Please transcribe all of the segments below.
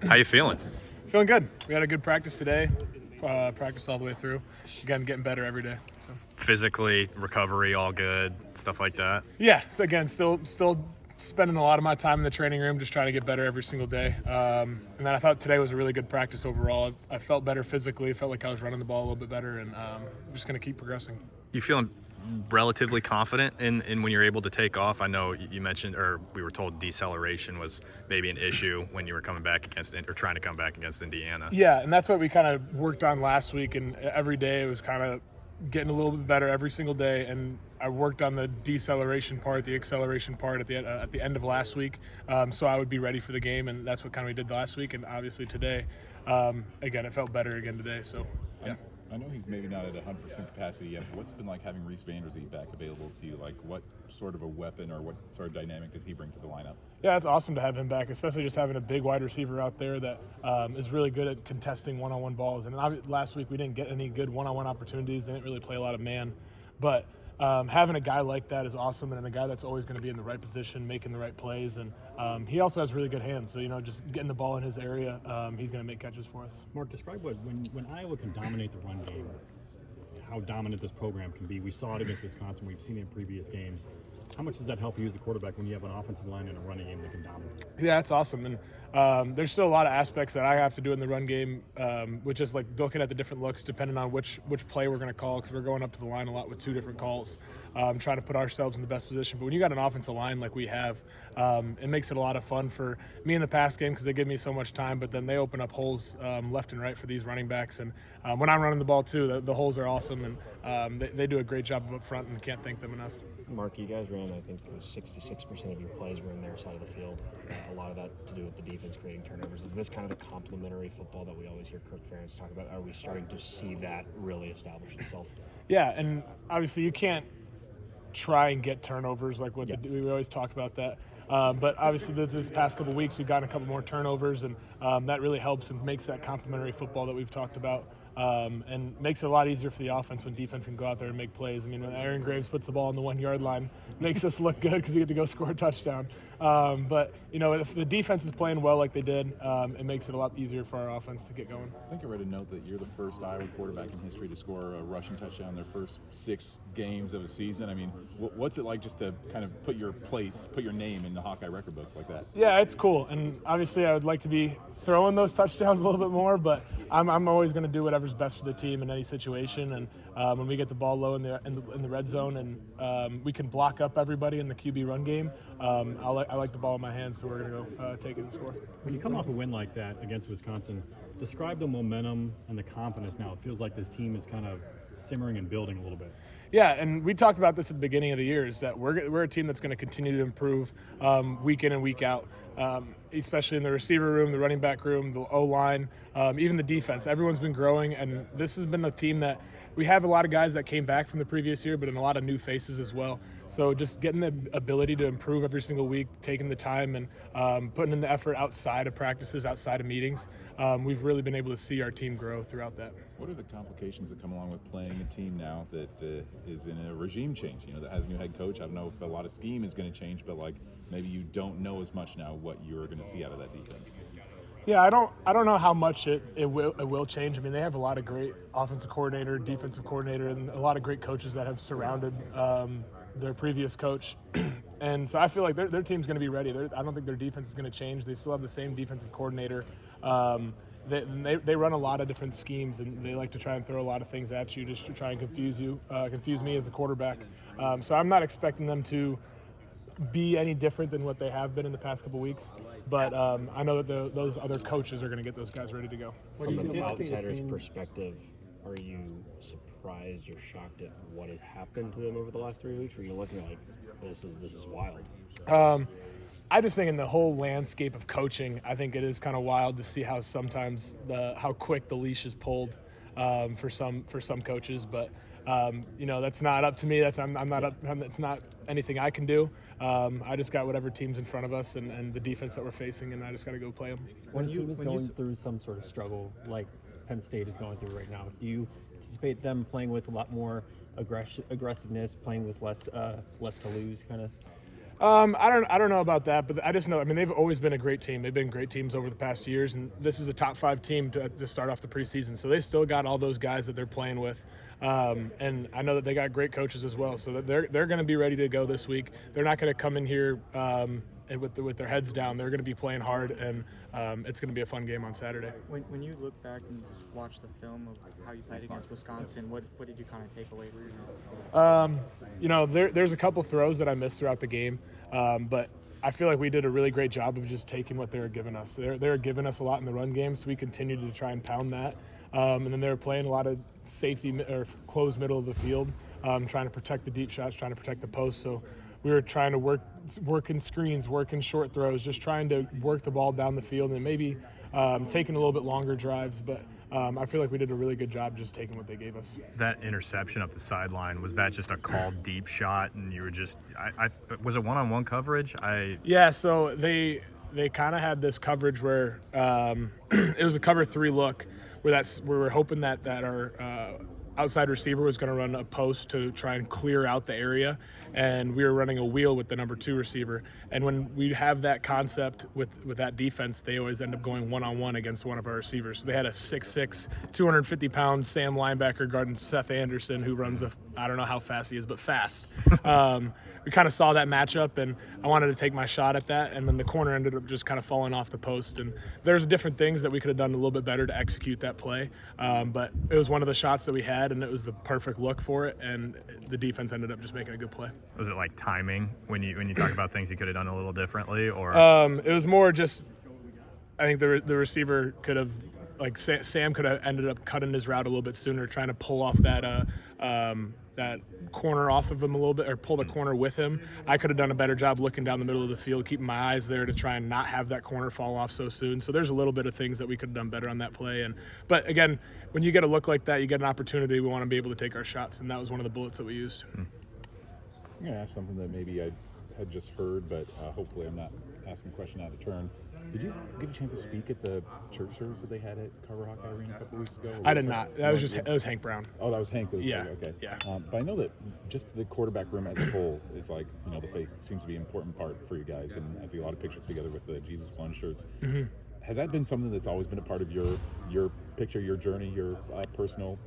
How you feeling? Feeling good. We had a good practice today. Practice all the way through. Again, getting better every day. So. Physically, recovery, all good, stuff like that? Yeah. So again, still spending a lot of my time in the training room, just trying to get better every single day. And then I thought today was a really good practice overall. I felt better physically. Felt like I was running the ball a little bit better, and I'm just going to keep progressing. You feeling relatively confident in when you're able to take off? I know you mentioned, or we were told deceleration was maybe an issue when you were coming back against, or trying to come back against Indiana. Yeah, and that's what we kind of worked on last week, and every day it was kind of getting a little bit better every single day. And I worked on the deceleration part, the acceleration part at the end of last week, so I would be ready for the game, and that's what kind of we did last week. And obviously today, again, it felt better again today. So yeah. I know he's maybe not at 100% capacity yet, but what's it been like having Reese Vander back available to you? Like, what sort of a weapon or what sort of dynamic does he bring to the lineup? Yeah, it's awesome to have him back, especially just having a big wide receiver out there that is really good at contesting one-on-one balls. And last week we didn't get any good one-on-one opportunities. They didn't really play a lot of man. But having a guy like that is awesome, and a guy that's always going to be in the right position, making the right plays. And he also has really good hands. So, just getting the ball in his area, he's going to make catches for us. Mark, describe when Iowa can dominate the run game, how dominant this program can be. We saw it against Wisconsin. We've seen it in previous games. How much does that help you as a quarterback when you have an offensive line and a running game that can dominate? Yeah, it's awesome. And there's still a lot of aspects that I have to do in the run game, which is like looking at the different looks depending on which play we're going to call, because we're going up to the line a lot with two different calls, trying to put ourselves in the best position. But when you got an offensive line like we have, it makes it a lot of fun for me in the pass game because they give me so much time, but then they open up holes left and right for these running backs. And when I'm running the ball too, the holes are awesome, and they do a great job up front, and can't thank them enough. Mark, you guys ran, I think it was 66% of your plays were in their side of the field. A lot of that to do with the defense creating turnovers. Is this kind of the complementary football that we always hear Kirk Ferentz talk about? Are we starting to see that really establish itself? Yeah, and obviously you can't try and get turnovers like we always talk about that. But obviously this past couple weeks we've gotten a couple more turnovers, and that really helps and makes that complementary football that we've talked about. And makes it a lot easier for the offense when defense can go out there and make plays. I mean, when Aaron Graves puts the ball on the 1 yard line, it makes us look good because we get to go score a touchdown. But if the defense is playing well like they did, it makes it a lot easier for our offense to get going. I think I read a note that you're the first Iowa quarterback in history to score a rushing touchdown in their first 6 games of a season. I mean, what's it like just to kind of put your name in the Hawkeye record books like that? Yeah, it's cool. And obviously I would like to be throwing those touchdowns a little bit more, but I'm always going to do whatever's best for the team in any situation. And when we get the ball low in the red zone and we can block up everybody in the QB run game, I like the ball in my hands, so we're going to go take it and score. When you come off a win like that against Wisconsin, describe the momentum and the confidence now. It feels like this team is kind of simmering and building a little bit. Yeah, and we talked about this at the beginning of the year, is that we're a team that's going to continue to improve week in and week out, especially in the receiver room, the running back room, the O-line, even the defense. Everyone's been growing, and this has been a team that we have a lot of guys that came back from the previous year, but in a lot of new faces as well. So just getting the ability to improve every single week, taking the time and putting in the effort outside of practices, outside of meetings, we've really been able to see our team grow throughout that. What are the complications that come along with playing a team now that is in a regime change, that has a new head coach? I don't know if a lot of scheme is going to change, but maybe you don't know as much now what you're going to see out of that defense. Yeah, I don't know how much it will change. I mean, they have a lot of great offensive coordinator, defensive coordinator, and a lot of great coaches that have surrounded their previous coach. And so I feel like their team's going to be ready. I don't think their defense is going to change. They still have the same defensive coordinator. They run a lot of different schemes, and they like to try and throw a lot of things at you just to try and confuse me as a quarterback. So I'm not expecting them to be any different than what they have been in the past couple weeks. But I know that those other coaches are going to get those guys ready to go. From an outsider's perspective, are you surprised or shocked at what has happened to them over the last 3 weeks? Or are you looking like this is wild? I just think in the whole landscape of coaching, I think it is kind of wild to see how sometimes how quick the leash is pulled for some coaches. But that's not up to me. It's not anything I can do. I just got whatever team's in front of us and the defense that we're facing, and I just got to go play them. When a team is going through some sort of struggle like Penn State is going through right now, do you anticipate them playing with a lot more aggressiveness, playing with less to lose kind of? I don't know about that, but I just know. I mean, they've always been a great team. They've been great teams over the past years, and this is a top 5 team to start off the preseason. So they still got all those guys that they're playing with, and I know that they got great coaches as well. So that they're going to be ready to go this week. They're not going to come in here and with their heads down. They're going to be playing hard, and it's going to be a fun game on Saturday. When you look back and just watch the film of how you played against Wisconsin, what did you kind of take away from it? There's a couple throws that I missed throughout the game, but I feel like we did a really great job of just taking what they were giving us. They were giving us a lot in the run game, so we continued to try and pound that. And then they were playing a lot of safety or closed middle of the field, trying to protect the deep shots, trying to protect the post. So we were trying to work in screens, work in short throws, just trying to work the ball down the field and maybe taking a little bit longer drives. But I feel like we did a really good job just taking what they gave us. That interception up the sideline, was that just a called deep shot and you were just was it one-on-one coverage? Yeah, so they kind of had this coverage where it was a cover 3 look where we were hoping that our outside receiver was going to run a post to try and clear out the area, and we were running a wheel with the number 2 receiver. And when we have that concept with that defense, they always end up going one-on-one against one of our receivers. So they had a 6'6", 250-pound Sam linebacker guarding Seth Anderson, who runs I don't know how fast he is, but fast. We kind of saw that matchup, and I wanted to take my shot at that, and then the corner ended up just kind of falling off the post. And there's different things that we could have done a little bit better to execute that play, but it was one of the shots that we had, and it was the perfect look for it, and the defense ended up just making a good play. Was it like timing when you talk about things you could have done a little differently, or? It was more just, I think the receiver could have, like Sam could have ended up cutting his route a little bit sooner, trying to pull off that corner off of him a little bit, or pull the corner with him. I could have done a better job looking down the middle of the field, keeping my eyes there to try and not have that corner fall off so soon. So there's a little bit of things that we could have done better on that play. But again, when you get a look like that, you get an opportunity. We want to be able to take our shots, and that was one of the bullets that we used. I'm going to ask something that maybe I had just heard, but hopefully I'm not asking a question out of turn. Did you get a chance to speak at the church service that they had at Carver Hawkeye Arena a couple weeks ago? I did not. That was Hank Brown. Oh, that was Hank. Yeah. Okay. Yeah. But I know that just the quarterback room as a whole is like, the faith seems to be an important part for you guys, and I see a lot of pictures together with the Jesus One shirts. Mm-hmm. Has that been something that's always been a part of your picture, your journey, your personal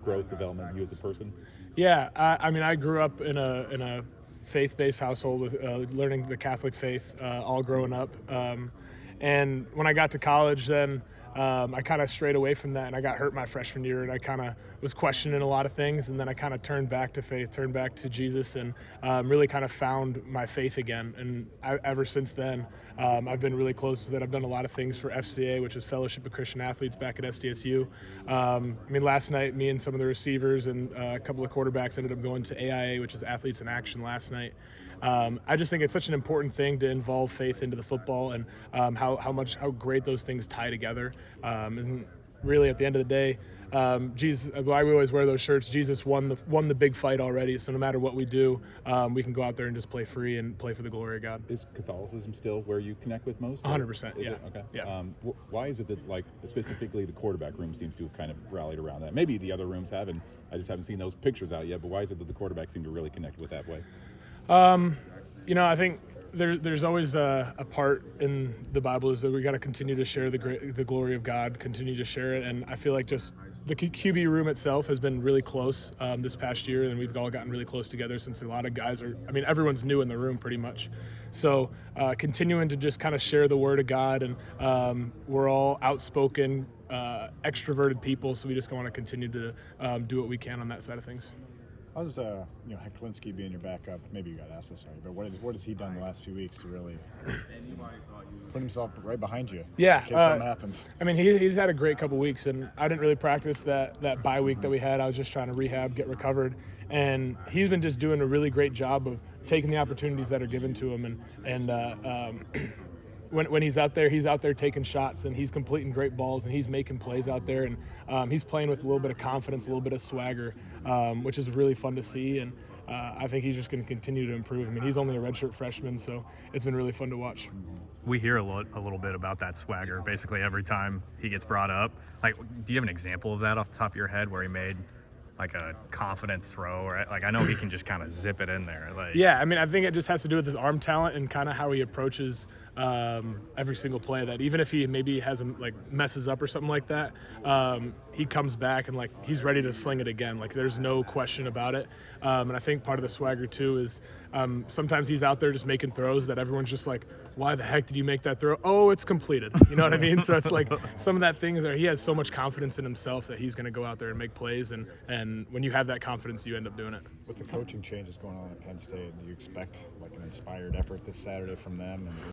growth, development, you as a person? Yeah. I grew up in a faith-based household with learning the Catholic faith all growing up. And when I got to college, then I kind of strayed away from that, and I got hurt my freshman year, and I kind of was questioning a lot of things, and then I kind of turned back to faith, turned back to Jesus, and really kind of found my faith again. And ever since then, I've been really close to that. I've done a lot of things for FCA, which is Fellowship of Christian Athletes back at SDSU. Last night, me and some of the receivers and a couple of quarterbacks ended up going to AIA, which is Athletes in Action last night. I just think it's such an important thing to involve faith into the football, and how great those things tie together. And really, at the end of the day, Jesus, why we always wear those shirts, Jesus won the big fight already. So no matter what we do, we can go out there and just play free and play for the glory of God. Is Catholicism still where you connect with most? 100%. Yeah. Okay. Yeah. Why is it that, like, specifically the quarterback room seems to have kind of rallied around that? Maybe the other rooms haven't. I just haven't seen those pictures out yet. But why is it that the quarterbacks seem to really connect with that way? I think there's always a part in the Bible is that we got to continue to share the glory of God, continue to share it. And I feel like just the QB room itself has been really close this past year, and we've all gotten really close together since a lot of guys everyone's new in the room pretty much. So continuing to just kind of share the word of God, and we're all outspoken, extroverted people, so we just want to continue to do what we can on that side of things. How does Heklinski being your backup? Maybe you got asked this already, but what has he done the last few weeks to really put himself right behind you? Yeah, in case something happens. He's had a great couple weeks, and I didn't really practice that bye week that we had. I was just trying to rehab, get recovered, and he's been just doing a really great job of taking the opportunities that are given to him, and when he's out there taking shots, and he's completing great balls, and he's making plays out there, and he's playing with a little bit of confidence, a little bit of swagger, which is really fun to see. And I think he's just going to continue to improve. He's only a redshirt freshman, so it's been really fun to watch. We hear a little bit about that swagger basically every time he gets brought up. Like, do you have an example of that off the top of your head where he made like a confident throw, or like I know he can just kind of zip it in there. Like Yeah, I mean, I think it just has to do with his arm talent and kind of how he approaches every single play. That even if he maybe has him like messes up or something like that, he comes back and like he's ready to sling it again. Like there's no question about it. And I think part of the swagger too is sometimes he's out there just making throws that everyone's just like, why the heck did you make that throw? Oh, it's completed. You know what I mean? So it's like some of that things are he has so much confidence in himself that he's going to go out there and make plays. And when you have that confidence, you end up doing it. With the coaching changes going on at Penn State, do you expect like an inspired effort this Saturday from them? And